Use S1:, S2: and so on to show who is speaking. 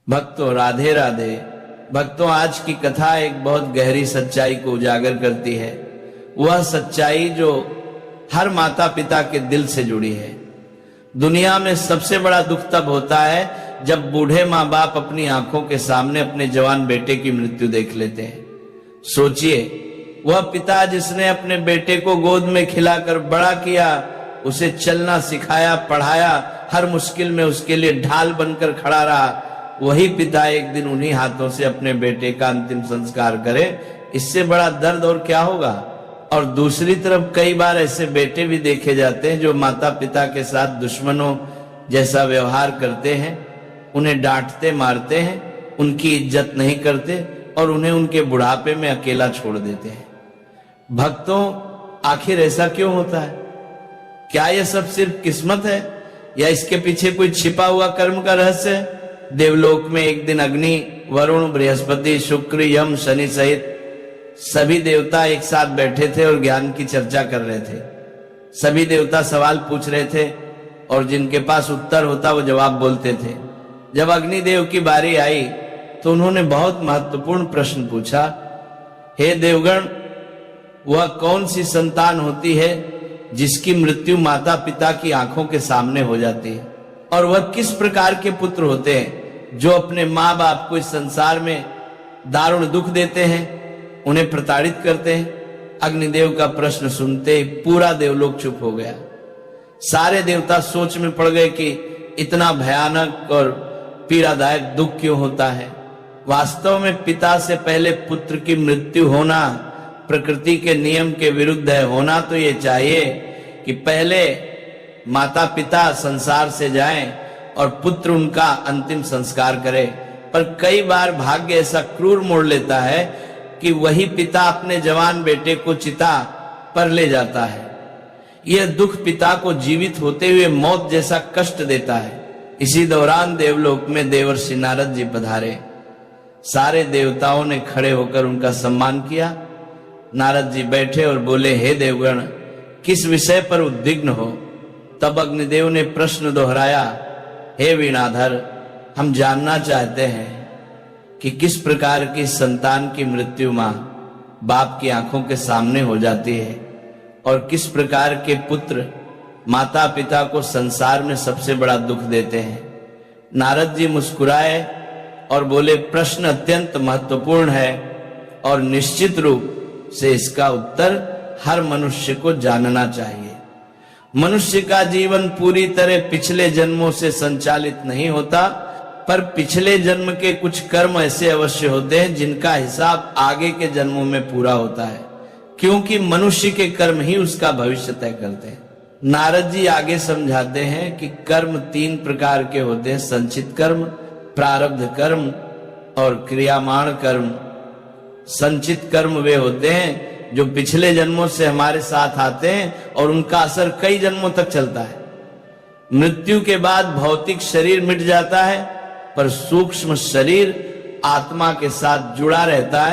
S1: भक्तों राधे राधे। भक्तों आज की कथा एक बहुत गहरी सच्चाई को उजागर करती है। वह सच्चाई जो हर माता पिता के दिल से जुड़ी है। दुनिया में सबसे बड़ा दुख तब होता है जब बूढ़े माँ बाप अपनी आंखों के सामने अपने जवान बेटे की मृत्यु देख लेते हैं। सोचिए, वह पिता जिसने अपने बेटे को गोद में खिलाकर बड़ा किया, उसे चलना सिखाया, पढ़ाया, हर मुश्किल में उसके लिए ढाल बनकर खड़ा रहा, वही पिता एक दिन उन्हीं हाथों से अपने बेटे का अंतिम संस्कार करे, इससे बड़ा दर्द और क्या होगा। और दूसरी तरफ कई बार ऐसे बेटे भी देखे जाते हैं जो माता पिता के साथ दुश्मनों जैसा व्यवहार करते हैं, उन्हें डांटते मारते हैं, उनकी इज्जत नहीं करते और उन्हें उनके बुढ़ापे में अकेला छोड़ देते हैं। भक्तों, आखिर ऐसा क्यों होता है? क्या यह सब सिर्फ किस्मत है या इसके पीछे कोई छिपा हुआ कर्म का रहस्य है? देवलोक में एक दिन अग्नि, वरुण, बृहस्पति, शुक्र, यम, शनि सहित सभी देवता एक साथ बैठे थे और ज्ञान की चर्चा कर रहे थे। सभी देवता सवाल पूछ रहे थे और जिनके पास उत्तर होता वो जवाब बोलते थे। जब अग्निदेव की बारी आई तो उन्होंने बहुत महत्वपूर्ण प्रश्न पूछा, हे देवगण, वह कौन सी संतान होती है जिसकी मृत्यु माता पिता की आंखों के सामने हो जाती है? और वह किस प्रकार के पुत्र होते हैं जो अपने माँ बाप को इस संसार में दारुण दुख देते हैं, उन्हें प्रताड़ित करते हैं? अग्निदेव का प्रश्न सुनते ही पूरा देवलोक चुप हो गया। सारे देवता सोच में पड़ गए कि इतना भयानक और पीड़ादायक दुख क्यों होता है। वास्तव में पिता से पहले पुत्र की मृत्यु होना प्रकृति के नियम के विरुद्ध है। होना तो ये चाहिए कि पहले माता पिता संसार से जाएं और पुत्र उनका अंतिम संस्कार करे, पर कई बार भाग्य ऐसा क्रूर मोड़ लेता है कि वही पिता अपने जवान बेटे को चिता पर ले जाता है। यह दुख पिता को जीवित होते हुए मौत जैसा कष्ट देता है। इसी दौरान देवलोक में देवर्षि नारद जी पधारे। सारे देवताओं ने खड़े होकर उनका सम्मान किया। नारद जी बैठे और बोले, हे देवगण, किस विषय पर उद्विग्न हो? तब अग्निदेव ने प्रश्न दोहराया, हे वीणाधर, हम जानना चाहते हैं कि किस प्रकार की संतान की मृत्यु मां बाप की आंखों के सामने हो जाती है और किस प्रकार के पुत्र माता पिता को संसार में सबसे बड़ा दुख देते हैं। नारद जी मुस्कुराए और बोले, प्रश्न अत्यंत महत्वपूर्ण है और निश्चित रूप से इसका उत्तर हर मनुष्य को जानना चाहिए। मनुष्य का जीवन पूरी तरह पिछले जन्मों से संचालित नहीं होता, पर पिछले जन्म के कुछ कर्म ऐसे अवश्य होते हैं जिनका हिसाब आगे के जन्मों में पूरा होता है, क्योंकि मनुष्य के कर्म ही उसका भविष्य तय करते हैं। नारद जी आगे समझाते हैं कि कर्म 3 प्रकार के होते हैं, संचित कर्म, प्रारब्ध कर्म और क्रियामाण कर्म। संचित कर्म वे होते हैं जो पिछले जन्मों से हमारे साथ आते हैं और उनका असर कई जन्मों तक चलता है। मृत्यु के बाद भौतिक शरीर मिट जाता है, पर सूक्ष्म शरीर आत्मा के साथ जुड़ा रहता है।